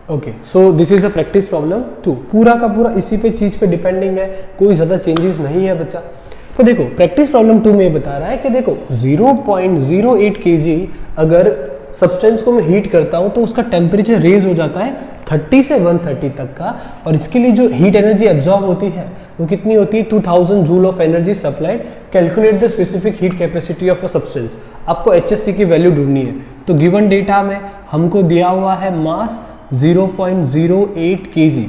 Okay, so this is a practice problem 2। पूरा का पूरा इसी पे चीज पे डिपेंडिंग है, कोई ज़्यादा चेंजेस नहीं है बच्चा। तो देखो प्रैक्टिस प्रॉब्लम 2 में बता रहा है कि देखो 0.08 kg अगर सब्सटेंस को मैं हीट करता हूं तो उसका टेम्परेचर रेज हो जाता है 30 से 130 तक का, और इसके लिए जो हीट एनर्जी एब्जॉर्ब होती है वो कितनी होती है 2000 joule of energy supplied. Calculate the specific heat capacity of a substance. आपको HSC की वैल्यू ढूंढनी है। तो गिवन डेटा में हमको दिया हुआ है मास 0.08 kg,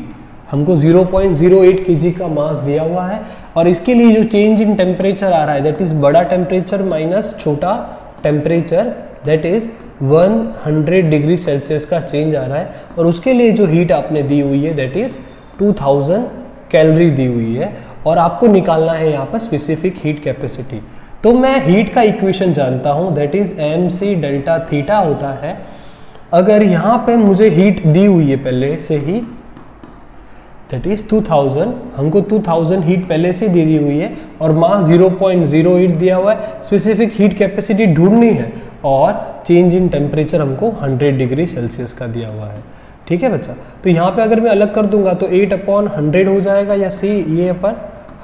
हमको 0.08 kg का मास दिया हुआ है, और इसके लिए जो चेंज इन टेम्परेचर आ रहा है दैट इज बड़ा टेम्परेचर माइनस छोटा temperature, that is 100 degree Celsius का चेंज आ रहा है, और उसके लिए जो हीट आपने दी हुई है दैट इज 2000 कैलोरी दी हुई है, और आपको निकालना है यहाँ पर स्पेसिफिक हीट कैपेसिटी। तो मैं हीट का इक्वेशन जानता हूँ that is mc delta theta होता है। अगर यहाँ पे मुझे हीट दी हुई है पहले से ही दैट इज 2000, हमको 2000 हीट पहले से दे दी हुई है, और मास 0.08 दिया हुआ है, स्पेसिफिक हीट कैपेसिटी ढूंढनी है, और चेंज इन टेम्परेचर हमको 100 डिग्री सेल्सियस का दिया हुआ है। ठीक है बच्चा, तो यहाँ पे अगर मैं अलग कर दूंगा तो 8/100 हो जाएगा, या सी ये अपन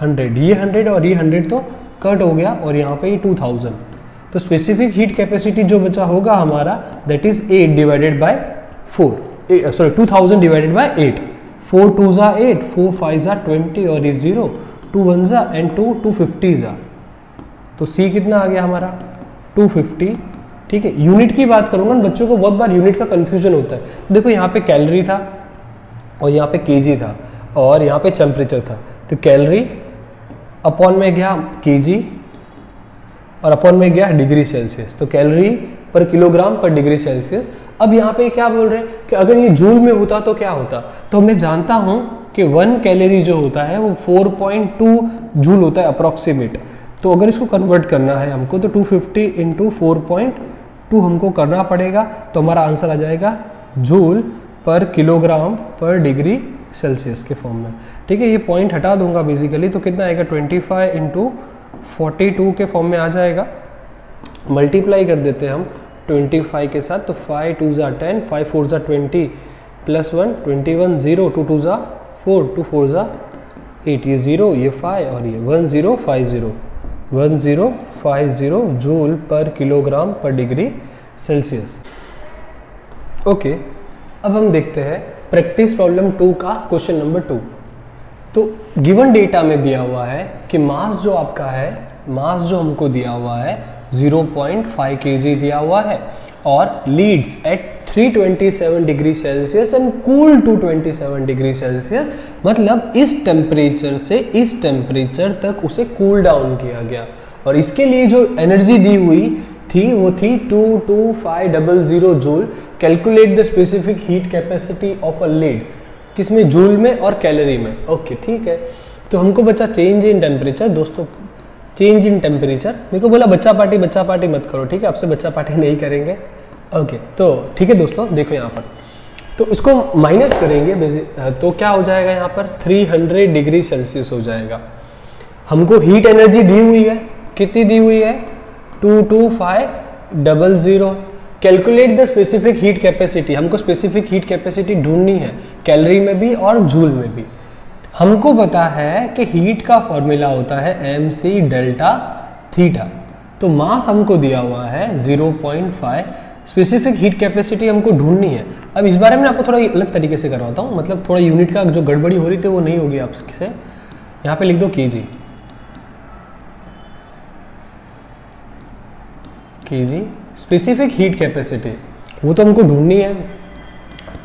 100, ये 100 और ये 100 तो कट हो गया, और यहाँ पे ये 2000। तो स्पेसिफिक हीट कैपेसिटी जो बचा होगा हमारा that is 8 divided by 4, sorry 2000 divided by 8। 4 2 जा 8, 4 5 जा 20, और ये 0 2 1 जा एंड 2 250 जा, तो सी कितना आ गया हमारा 250। ठीक है, यूनिट की बात करूंगा ना, बच्चों को बहुत बार यूनिट का कंफ्यूजन होता है। तो देखो यहाँ पे कैलोरी था, और यहाँ पे केजी था, और यहाँ पे टेम्परेचर था, तो कैलोरी अपॉन में गया केजी, और अपॉन में गया डिग्री सेल्सियस, तो कैलोरी पर किलोग्राम पर डिग्री सेल्सियस। अब यहाँ पे क्या बोल रहे हैं कि अगर ये जूल में होता तो क्या होता, तो मैं जानता हूँ कि 1 कैलोरी जो होता है वो 4.2 जूल होता है अप्रॉक्सीमेट। तो अगर इसको कन्वर्ट करना है हमको तो 250 इंटू 4.2 हमको करना पड़ेगा, तो हमारा आंसर आ जाएगा जूल पर किलोग्राम पर डिग्री सेल्सियस के फॉर्म में। ठीक है, ये पॉइंट हटा दूंगा बेसिकली, तो कितना आएगा 25 इंटू 42 के फॉर्म में आ जाएगा। मल्टीप्लाई कर देते हैं हम 25 के साथ, तो 5 2 जा 10, 5 4 जा 20 प्लस 1 21, 0 2 2 जा 4, 2 4 जा 8, ये 0 ये 5 और ये 1050 जूल पर किलोग्राम पर डिग्री सेल्सियस। ओके, अब हम देखते हैं प्रैक्टिस प्रॉब्लम 2 का क्वेश्चन नंबर 2। तो गिवन डेटा में दिया हुआ है कि मास जो आपका है, मास जो हमको दिया हुआ है 0.5 kg दिया हुआ है, और leads at 327 degree Celsius and cool to 27 degree Celsius, मतलब इस टेम्परेचर से इस टेम्परेचर तक उसे कूल डाउन किया गया, और इसके लिए जो एनर्जी दी हुई थी वो थी 22500 joule. Calculate the specific heat capacity of a lead, किसमें, जूल में और कैलोरी में। ओके ठीक है, तो हमको बचा चेंज इन टेम्परेचर। दोस्तों चेंज इन टेम्परेचर, मेरे को बोला बच्चा पार्टी मत करो, ठीक है, आपसे बच्चा पार्टी नहीं करेंगे। ओके तो ठीक है दोस्तों, देखो यहाँ पर तो इसको माइनस करेंगे तो क्या हो जाएगा यहाँ पर 300 डिग्री सेल्सियस हो जाएगा। हमको हीट एनर्जी दी हुई है, कितनी दी हुई है 22500। Calculate the specific heat capacity, हमको स्पेसिफिक हीट कैपेसिटी ढूंढनी है कैलोरी में भी और जूल में भी। हमको पता है कि हीट का फॉर्मूला होता है mc डेल्टा थीटा, तो मास हमको दिया हुआ है 0.5, स्पेसिफिक हीट कैपेसिटी हमको ढूंढनी है। अब इस बारे में आपको थोड़ा अलग तरीके से करवाता हूँ, मतलब थोड़ा यूनिट का जो गड़बड़ी हो रही थी वो नहीं होगी आपसे। यहाँ पे लिख दो केजी, स्पेसिफिक हीट कैपेसिटी वो तो हमको ढूंढनी है।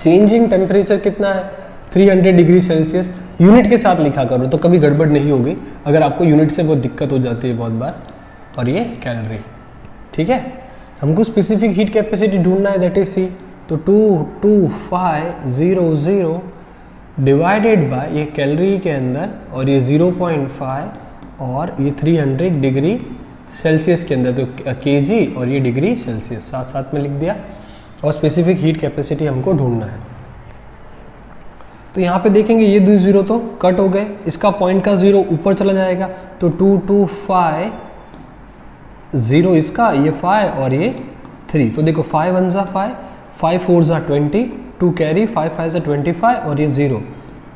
चेंज इन टेम्परेचर कितना है 300 डिग्री सेल्सियस, यूनिट के साथ लिखा करो तो कभी गड़बड़ नहीं होगी, अगर आपको यूनिट से बहुत दिक्कत हो जाती है बहुत बार। और ये कैलोरी, ठीक है, हमको स्पेसिफिक हीट कैपेसिटी ढूंढना है दैट इज सी, तो 22500 डिवाइडेड बाय ये कैलोरी के अंदर और ये 0.5 और ये 300 डिग्री सेल्सियस के अंदर, तो केजी और ये डिग्री सेल्सियस साथ साथ में लिख दिया, और स्पेसिफिक हीट कैपेसिटी हमको ढूंढना है। तो यहाँ पे देखेंगे ये 2 जीरो तो कट हो गए, इसका पॉइंट का 0 ऊपर चला जाएगा, तो 225 इसका, ये 5 और ये 3, तो देखो 5 1 जा 5, 5 4 जा 20, 2 कैरी, 5 5 ज़ा 25 और ये 0,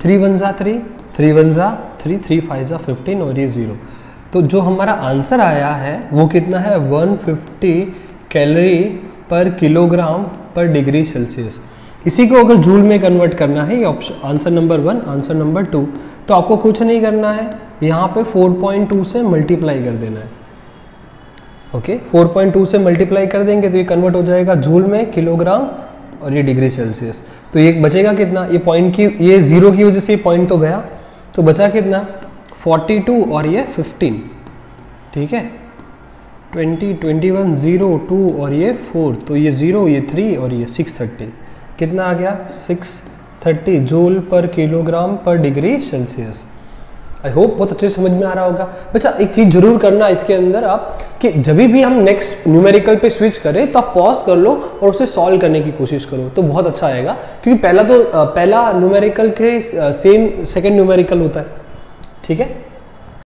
3 1 ज़ा 3, 3 1 ज़ा 3, 3 5 ज़ा 15 और ये 0। तो जो हमारा आंसर आया है वो कितना है 150 कैलोरी पर किलोग्राम पर डिग्री सेल्सियस। इसी को अगर जूल में कन्वर्ट करना है, ये option answer number 1, answer number 2, तो आपको कुछ नहीं करना है, यहाँ पे 4.2 से मल्टीप्लाई कर देना है। ओके 4.2 से मल्टीप्लाई कर देंगे तो ये कन्वर्ट हो जाएगा जूल में किलोग्राम और ये डिग्री सेल्सियस। तो ये बचेगा कितना, ये पॉइंट की ये 0 की वजह से ये पॉइंट तो गया, तो बचा कितना 42 और ये 15, ठीक है 20 21 0 2 और ये 4, तो ये 0 ये 3 और ये 630, कितना आ गया 630 जूल पर किलोग्राम पर डिग्री सेल्सियस। आई होप बहुत अच्छे समझ में आ रहा होगा। बच्चा एक चीज़ जरूर करना इसके अंदर आप कि जब भी हम नेक्स्ट न्यूमेरिकल पे स्विच करें तो आप पॉज कर लो और उसे सॉल्व करने की कोशिश करो, तो बहुत अच्छा आएगा, क्योंकि पहला न्यूमेरिकल के सेम सेकंड न्यूमेरिकल होता है, ठीक है।